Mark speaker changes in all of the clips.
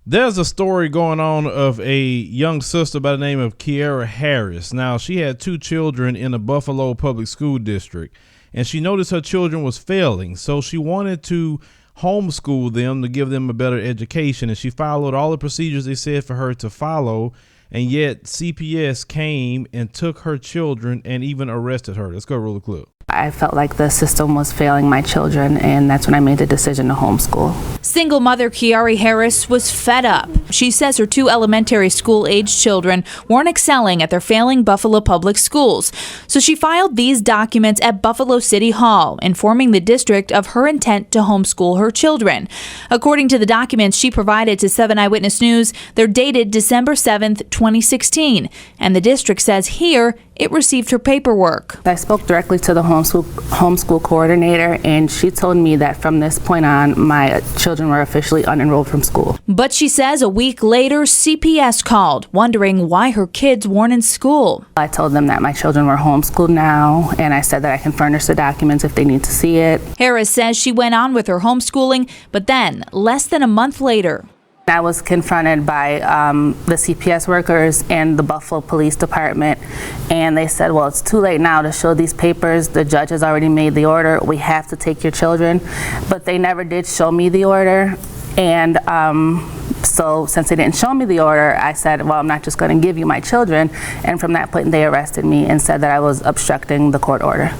Speaker 1: There's a story going on of a young sister by the name of Kiarre Harris. Now, she had 2 children in the Buffalo Public School District, and she noticed her children was failing, so she wanted to homeschool them to give them a better education, and she followed all the procedures they said for her to follow, and yet CPS came and took her children and even arrested her. Let's go roll the clip.
Speaker 2: I felt like the system was failing my children, and that's when I made the decision to homeschool.
Speaker 3: Single mother Kiarre Harris was fed up. She says her 2 elementary school-aged children weren't excelling at their failing Buffalo public schools. So she filed these documents at Buffalo City Hall, informing the district of her intent to homeschool her children. According to the documents she provided to 7 Eyewitness News, they're dated December 7th, 2016, and the district says here it received her paperwork.
Speaker 2: I spoke directly to the homeschool coordinator, and she told me that from this point on, my children were officially unenrolled from school.
Speaker 3: But she says a week later, CPS called, wondering why her kids weren't in school.
Speaker 2: I told them that my children were homeschooled now, and I said that I can furnish the documents if they need to see it.
Speaker 3: Harris says she went on with her homeschooling, but then, less than a month later,
Speaker 2: I was confronted by the CPS workers and the Buffalo Police Department, and they said, well, it's too late now to show these papers. The judge has already made the order. We have to take your children. But they never did show me the order. And so since they didn't show me the order, I said, well, I'm not just going to give you my children. And from that point, they arrested me and said that I was obstructing the court order.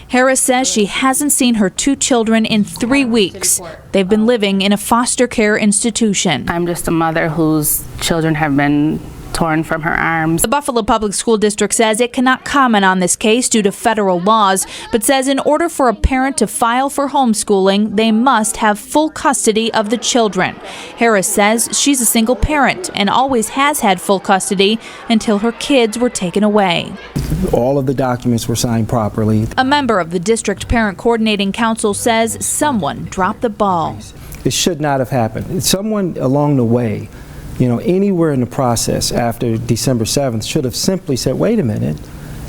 Speaker 3: Harris says she hasn't seen her 2 children in 3 weeks. They've been living in a foster care institution.
Speaker 2: I'm just a mother whose children have been torn from her arms.
Speaker 3: The Buffalo Public School District says it cannot comment on this case due to federal laws, but says in order for a parent to file for homeschooling, they must have full custody of the children. Harris says she's a single parent and always has had full custody until her kids were taken away.
Speaker 4: All of the documents were signed properly.
Speaker 3: A member of the District Parent Coordinating Council says someone dropped the ball.
Speaker 4: It should not have happened. Someone along the way, anywhere in the process after December 7th should have simply said, wait a minute,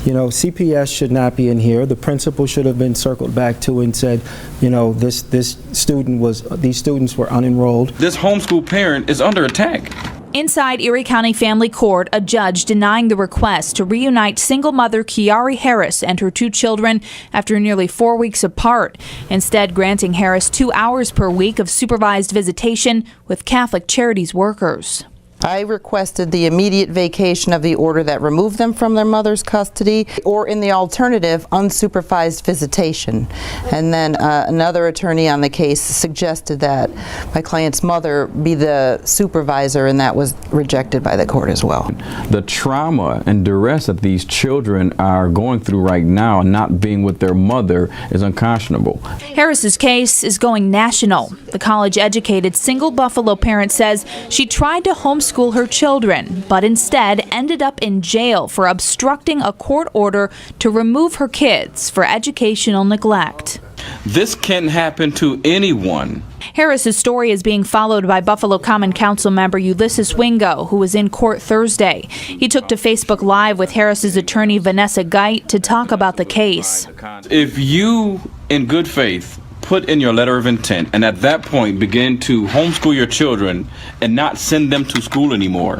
Speaker 4: CPS should not be in here. The principal should have been circled back to and said, these students were unenrolled.
Speaker 5: This homeschool parent is under attack.
Speaker 3: Inside Erie County Family Court, a judge denying the request to reunite single mother Kiarre Harris and her 2 children after nearly 4 weeks apart, instead granting Harris 2 hours per week of supervised visitation with Catholic Charities workers.
Speaker 6: I requested the immediate vacation of the order that removed them from their mother's custody, or in the alternative, unsupervised visitation. And then another attorney on the case suggested that my client's mother be the supervisor, and that was rejected by the court as well.
Speaker 5: The trauma and duress that these children are going through right now, not being with their mother, is unconscionable.
Speaker 3: Harris's case is going national. The college-educated single Buffalo parent says she tried to homeschool her children, but instead ended up in jail for obstructing a court order to remove her kids for educational neglect.
Speaker 5: This can happen to anyone.
Speaker 3: Harris's story is being followed by Buffalo Common Council member Ulysses Wingo, who was in court Thursday. He took to Facebook Live with Harris's attorney Vanessa Geit to talk about the case.
Speaker 5: If you, in good faith, put in your letter of intent and at that point begin to homeschool your children and not send them to school anymore,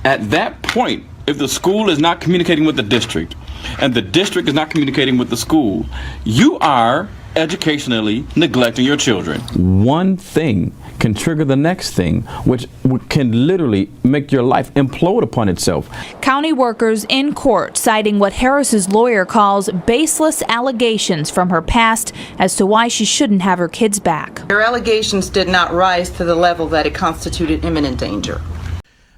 Speaker 5: at that point, if the school is not communicating with the district and the district is not communicating with the school, you are educationally neglecting your children. One thing can trigger the next thing, which can literally make your life implode upon itself.
Speaker 3: County workers in court citing what Harris's lawyer calls baseless allegations from her past as to why she shouldn't have her kids back.
Speaker 6: Her allegations did not rise to the level that it constituted imminent danger.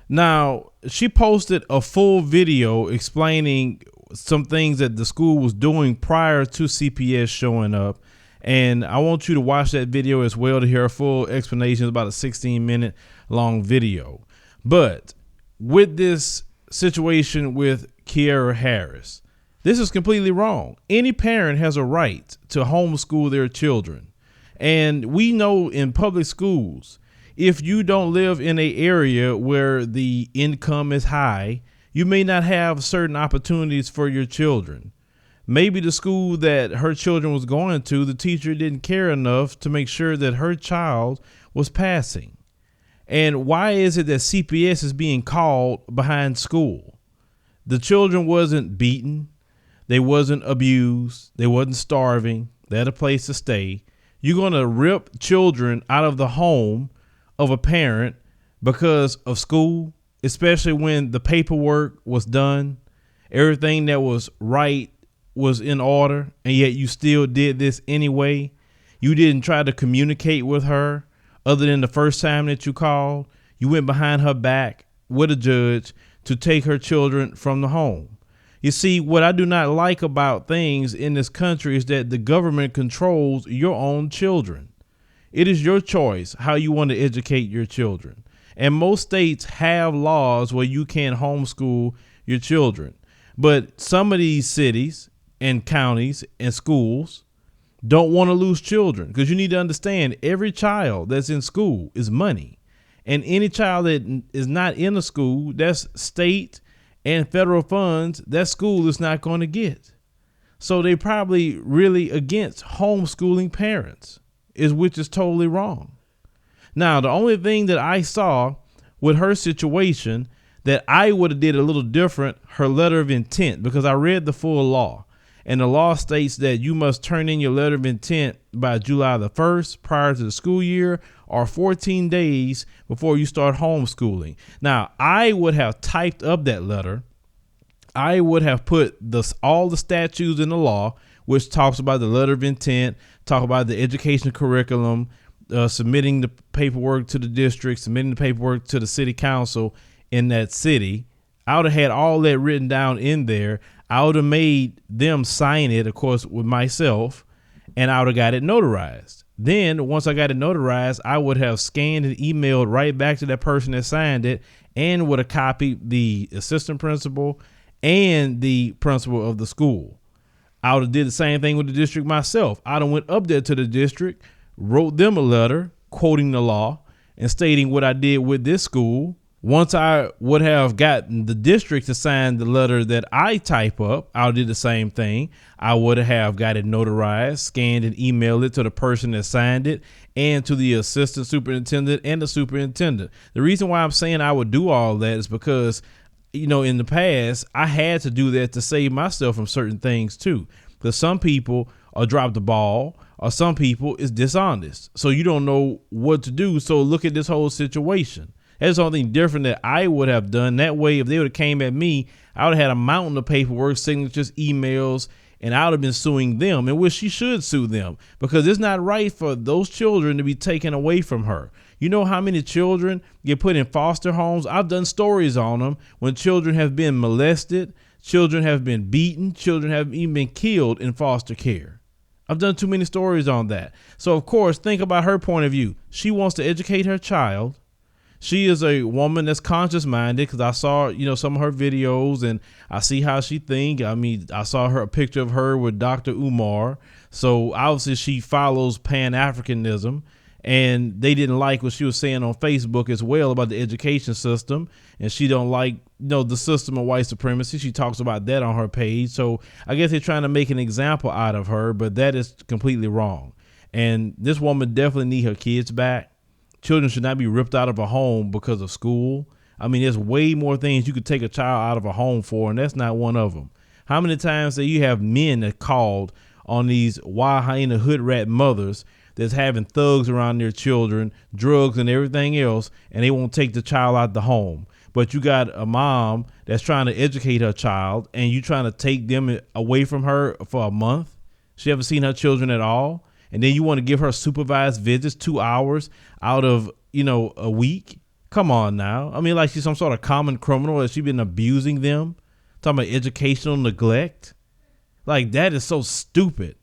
Speaker 1: Now, she posted a full video explaining some things that the school was doing prior to CPS showing up. And I want you to watch that video as well to hear a full explanation. It's about a 16-minute long video. But with this situation with Kiarre Harris, this is completely wrong. Any parent has a right to homeschool their children. And we know in public schools, if you don't live in an area where the income is high, you may not have certain opportunities for your children. Maybe the school that her children was going to, the teacher didn't care enough to make sure that her child was passing. And why is it that CPS is being called behind school? The children wasn't beaten. They wasn't abused. They wasn't starving. They had a place to stay. You're going to rip children out of the home of a parent because of school, especially when the paperwork was done, everything that was right was in order, and yet you still did this anyway. You didn't try to communicate with her other than the first time that you called. You went behind her back with a judge to take her children from the home. You see, what I do not like about things in this country is that the government controls your own children. It is your choice how you want to educate your children. And most states have laws where you can homeschool your children. But some of these cities and counties and schools don't want to lose children, because you need to understand every child that's in school is money. And any child that is not in a school, that's state and federal funds, that school is not going to get. So they probably really against homeschooling parents, which is totally wrong. Now, the only thing that I saw with her situation that I would have did a little different, her letter of intent, because I read the full law. And the law states that you must turn in your letter of intent by July the 1st prior to the school year, or 14 days before you start homeschooling. Now, I would have typed up that letter. I would have put all the statutes in the law, which talks about the letter of intent, talk about the education curriculum, submitting the paperwork to the district, submitting the paperwork to the city council in that city. I would have had all that written down in there. I would have made them sign it, of course, with myself, and I would have got it notarized. Then once I got it notarized, I would have scanned and emailed right back to that person that signed it, and would have copied the assistant principal and the principal of the school. I would have did the same thing with the district myself. I'd have went up there to the district, wrote them a letter quoting the law and stating what I did with this school. Once I would have gotten the district to sign the letter that I type up, I would do the same thing. I would have got it notarized, scanned and emailed it to the person that signed it, and to the assistant superintendent and the superintendent. The reason why I'm saying I would do all that is because, you know, in the past, I had to do that to save myself from certain things too. Because some people drop the ball, or some people is dishonest. So you don't know what to do. So look at this whole situation. That's something different that I would have done. That way, if they would have came at me, I would have had a mountain of paperwork, signatures, emails, and I would have been suing them, in which she should sue them, because it's not right for those children to be taken away from her. You know how many children get put in foster homes? I've done stories on them when children have been molested, children have been beaten, children have even been killed in foster care. I've done too many stories on that. So, of course, think about her point of view. She wants to educate her child. She is a woman that's conscious minded, because I saw, you know, some of her videos and I see how she think. I mean, I saw a picture of her with Dr. Umar. So obviously she follows Pan-Africanism, and they didn't like what she was saying on Facebook as well about the education system. And she don't like, you know, the system of white supremacy. She talks about that on her page. So I guess they're trying to make an example out of her, but that is completely wrong. And this woman definitely need her kids back. Children should not be ripped out of a home because of school. I mean, there's way more things you could take a child out of a home for, and that's not one of them. How many times do you have men that called on these wild hyena hood rat mothers that's having thugs around their children, drugs and everything else, and they won't take the child out the home? But you got a mom that's trying to educate her child, and you trying to take them away from her for a month. She haven't seen her children at all. And then you want to give her supervised visits 2 hours out of, you know, a week. Come on now. I mean, like she's some sort of common criminal. Has she been abusing them? Talking about educational neglect. Like, that is so stupid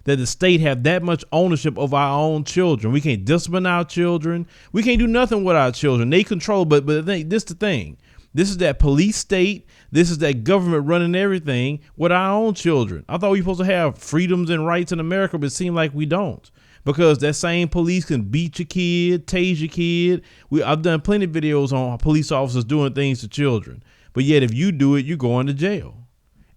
Speaker 1: that the state have that much ownership of our own children. We can't discipline our children. We can't do nothing with our children. They control, but this is the thing. This is that police state. This is that government running everything with our own children. I thought we were supposed to have freedoms and rights in America, but it seems like we don't, because that same police can beat your kid, tase your kid. I've done plenty of videos on police officers doing things to children, but yet if you do it, you're going to jail.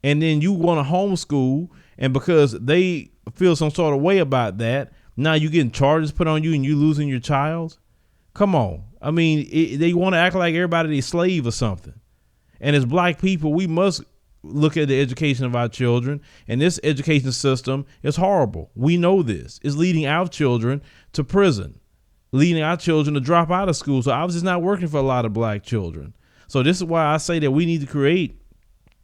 Speaker 1: And then you want to homeschool, and because they feel some sort of way about that, now you're getting charges put on you and you losing your child. Come on. I mean, they want to act like everybody is slave or something. And as black people, we must look at the education of our children. And this education system is horrible. We know this. It's leading our children to prison, leading our children to drop out of school. So obviously it's not working for a lot of black children. So this is why I say that we need to create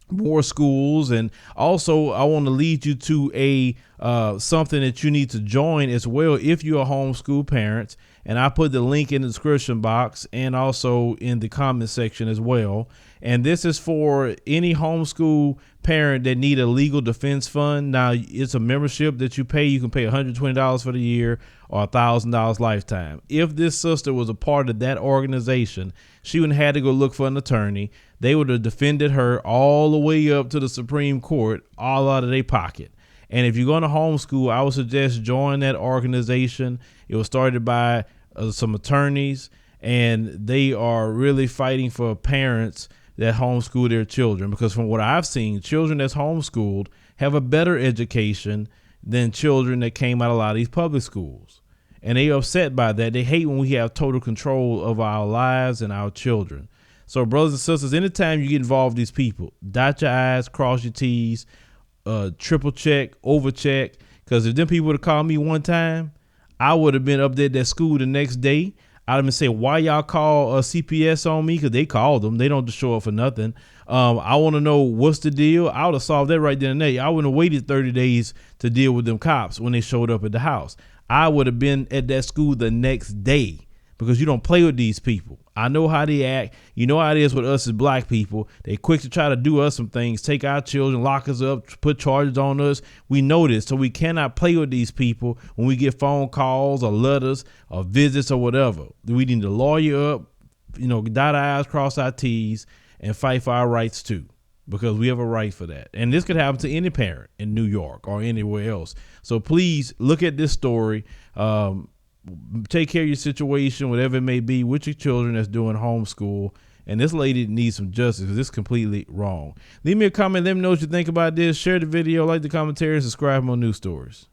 Speaker 1: more schools. And also I want to lead you to a something that you need to join as well if you're a homeschool parent. And I put the link in the description box and also in the comment section as well. And this is for any homeschool parent that need a legal defense fund. Now, it's a membership that you pay. You can pay $120 for the year or $1,000 lifetime. If this sister was a part of that organization, she wouldn't have had to go look for an attorney. They would have defended her all the way up to the Supreme Court, all out of their pocket. And if you're going to homeschool, I would suggest join that organization. It was started by some attorneys, and they are really fighting for parents that homeschool their children, because from what I've seen, children that's homeschooled have a better education than children that came out of a lot of these public schools. And they are upset by that. They hate when we have total control of our lives and our children. So brothers and sisters, anytime you get involved with these people, dot your I's, cross your T's, triple check, over check. Because if them people would have called me one time, I would have been up there at that school the next day. I'd have been saying, why y'all call CPS on me? Because they called them. They don't just show up for nothing. I want to know what's the deal. I would have solved that right then and there. I wouldn't have waited 30 days to deal with them cops when they showed up at the house. I would have been at that school the next day, because you don't play with these people. I know how they act. You know how it is with us as black people. They quick to try to do us some things, take our children, lock us up, put charges on us. We know this, so we cannot play with these people when we get phone calls or letters or visits or whatever. We need to lawyer up, dot our I's, cross our T's, and fight for our rights too, because we have a right for that. And this could happen to any parent in New York or anywhere else. So please look at this story. Take care of your situation, whatever it may be, with your children that's doing homeschool. And this lady needs some justice, because this is completely wrong. Leave me a comment. Let me know what you think about this. Share the video, like the commentary, and subscribe for more news stories.